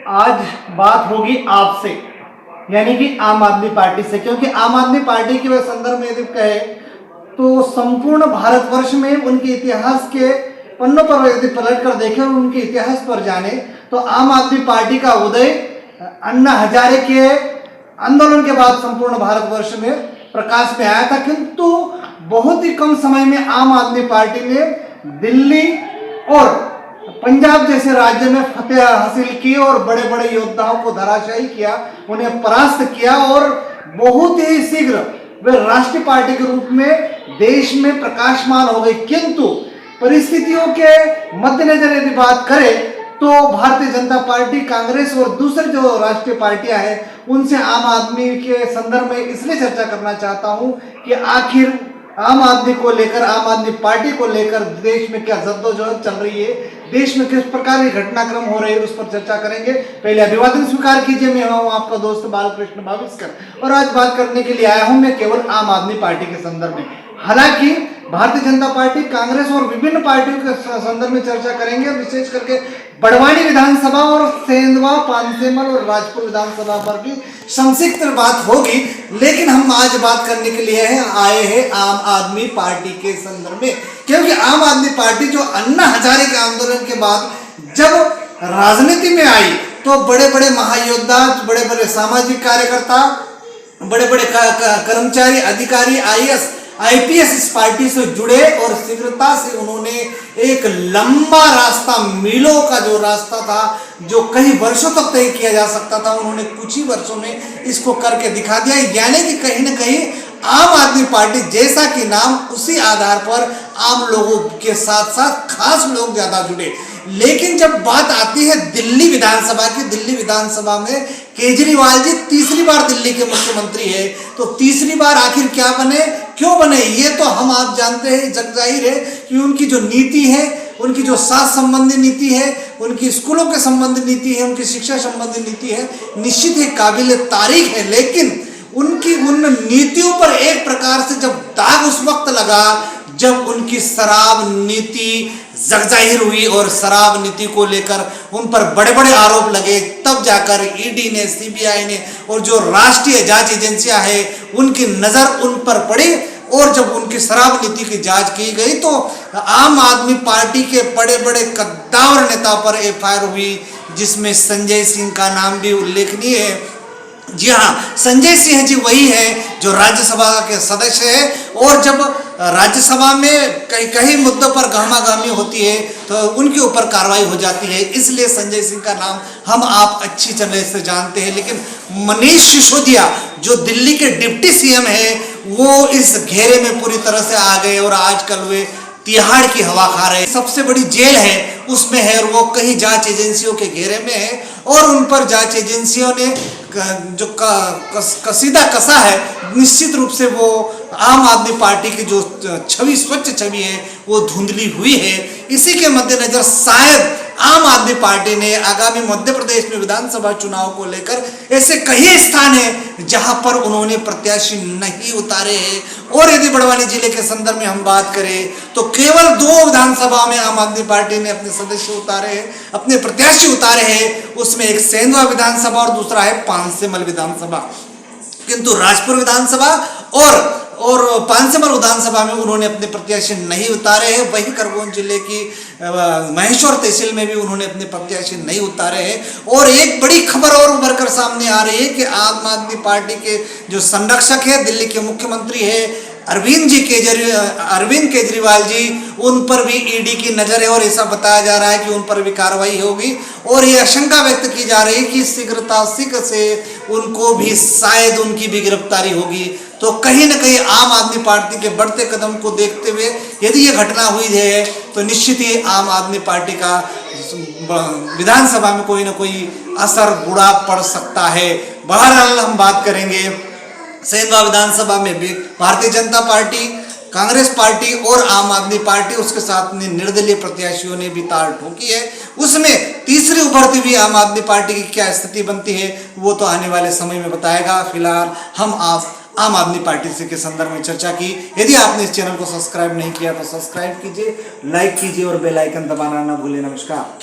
आज बात होगी आपसे, यानी कि आम आदमी पार्टी से, क्योंकि आम आदमी पार्टी के संदर्भ में यदि कहे तो संपूर्ण भारतवर्ष में उनके इतिहास के पन्नों पर यदि पलट कर देखें और उनके इतिहास पर जाने तो आम आदमी पार्टी का उदय अन्ना हजारे के आंदोलन के बाद संपूर्ण भारतवर्ष में प्रकाश में आया था, किंतु बहुत ही कम समय में आम आदमी पार्टी ने दिल्ली और पंजाब जैसे राज्य में फतेह हासिल की और बड़े बड़े योद्धाओं को धराशायी किया, उन्हें परास्त किया और बहुत ही शीघ्र वे राष्ट्रीय पार्टी के रूप में देश में प्रकाशमान हो गई। किंतु परिस्थितियों के मद्देनजर यदि बात करें तो भारतीय जनता पार्टी, कांग्रेस और दूसरे जो राष्ट्रीय पार्टियां हैं उनसे आम आदमी के संदर्भ में इसलिए चर्चा करना चाहता हूं कि आखिर आम आदमी को लेकर, आम आदमी पार्टी को लेकर देश में क्या जद्दोजहद चल रही है, देश में किस प्रकार के घटनाक्रम हो रहे हैं, उस पर चर्चा करेंगे। पहले अभिवादन स्वीकार कीजिए, मैं हूं आपका दोस्त बालकृष्ण भाविस्कर और आज बात करने के लिए आया हूं मैं केवल आम आदमी पार्टी के संदर्भ में। हालांकि भारतीय जनता पार्टी, कांग्रेस और विभिन्न पार्टियों के संदर्भ में चर्चा करेंगे, विशेष करके बड़वानी विधानसभा और सेंधवा, पानसेमल और राजपुर विधानसभा पर भी संक्षिप्त बात होगी। लेकिन हम आज बात करने के लिए आए हैं आम आदमी पार्टी के संदर्भ में, क्योंकि आम आदमी पार्टी जो अन्ना हजारे के आंदोलन के बाद जब राजनीति में आई तो बड़े बड़े महायोद्धा, बड़े बड़े सामाजिक कार्यकर्ता, बड़े बड़े कर्मचारी, अधिकारी, आईपीएस इस पार्टी से जुड़े और शीघ्रता से उन्होंने एक लंबा रास्ता, मीलों का जो रास्ता था, जो कई वर्षों तक तय किया जा सकता था, उन्होंने कुछ ही वर्षों में इसको करके दिखा दिया। यानी कि कहीं ना कहीं आम आदमी पार्टी जैसा कि नाम, उसी आधार पर आम लोगों के साथ साथ खास लोग ज्यादा जुड़े। लेकिन जब बात आती है दिल्ली विधानसभा की, दिल्ली विधानसभा में केजरीवाल जी तीसरी बार दिल्ली के मुख्यमंत्री है, तो तीसरी बार आखिर क्या बने, क्यों बने, ये तो हम आप जानते हैं, जग जाहिर है कि उनकी जो नीति है, उनकी जो स्वास्थ्य संबंधी नीति है, उनकी स्कूलों के संबंधी नीति है, उनकी शिक्षा संबंधी नीति है, निश्चित ही काबिल तारीफ है। लेकिन उनकी उन नीतियों पर एक प्रकार से जब दाग उस वक्त लगा जब उनकी शराब नीति जगजाहिर हुई और शराब नीति को लेकर उन पर बड़े बड़े आरोप लगे, तब जाकर ईडी ने, सीबीआई ने और जो राष्ट्रीय जांच एजेंसियां हैं उनकी नजर उन पर पड़ी और जब उनकी शराब नीति की जांच की गई तो आम आदमी पार्टी के बड़े बड़े कद्दावर नेता पर एफआईआर हुई, जिसमें संजय सिंह का नाम भी उल्लेखनीय है। जी हाँ, संजय सिंह जी वही है जो राज्यसभा के सदस्य है और जब राज्यसभा में कई मुद्दों पर गहमागहमी होती है तो उनके ऊपर कार्रवाई हो जाती है, इसलिए संजय सिंह का नाम हम आप अच्छी तरह से जानते हैं। लेकिन मनीष सिसोदिया जो दिल्ली के डिप्टी सीएम है वो इस घेरे में पूरी तरह से आ गए और आजकल वे तिहाड़ की हवा खा रहे हैं। सबसे बड़ी जेल है उसमें है और वो कई जांच एजेंसियों के घेरे में है और उन पर जांच एजेंसियों ने जो कसीदा कसा है, निश्चित रूप से वो आम आदमी पार्टी की जो छवि, स्वच्छ छवि है, वो धुंधली हुई है। इसी के मद्देनजर शायद आम आदमी पार्टी ने आगामी मध्य प्रदेश में विधानसभा चुनाव को लेकर ऐसे कई स्थान हैं जहां पर उन्होंने प्रत्याशी नहीं उतारे हैं। और यदि बड़वानी जिले के संदर्भ में हम बात करें तो केवल 2 विधानसभा में आम आदमी पार्टी ने अपने सदस्य उतारे हैं, अपने प्रत्याशी उतारे हैं। उसमें एक सेंधवा विधानसभा और दूसरा है पानसेमल विधानसभा। किंतु राजपुर विधानसभा और पानसेमल विधानसभा में उन्होंने अपने प्रत्याशी नहीं उतारे हैं। वहीं खरगोन जिले की महेश्वर तहसील में भी उन्होंने अपने प्रत्याशी नहीं उतारे हैं। और एक बड़ी खबर और उभर कर सामने आ रही है कि आम आदमी पार्टी के जो संरक्षक है, दिल्ली के मुख्यमंत्री है अरविंद केजरीवाल जी, उन पर भी ईडी की नजर है और ऐसा बताया जा रहा है कि उन पर भी कार्रवाई होगी और ये आशंका व्यक्त की जा रही है कि शीघ्र से उनको भी शायद उनकी भी गिरफ्तारी होगी। तो कहीं ना कहीं आम आदमी पार्टी के बढ़ते कदम को देखते हुए यदि ये घटना हुई है तो निश्चित ही आम आदमी पार्टी का विधानसभा में कोई ना कोई असर बुरा पड़ सकता है। बहरहाल हम बात करेंगे सेंधवा विधानसभा में भी भारतीय जनता पार्टी, कांग्रेस पार्टी और आम आदमी पार्टी, उसके साथ में निर्दलीय प्रत्याशियों ने भी ताल ठोकी है। उसमें तीसरी उभरती हुई आम आदमी पार्टी की क्या स्थिति बनती है वो तो आने वाले समय में बताएगा। फिलहाल हम आप आम आदमी पार्टी से के संदर्भ में चर्चा की। यदि आपने इस चैनल को सब्सक्राइब नहीं किया तो सब्सक्राइब कीजिए, लाइक कीजिए और बेल आइकन दबाना ना भूलें। नमस्कार।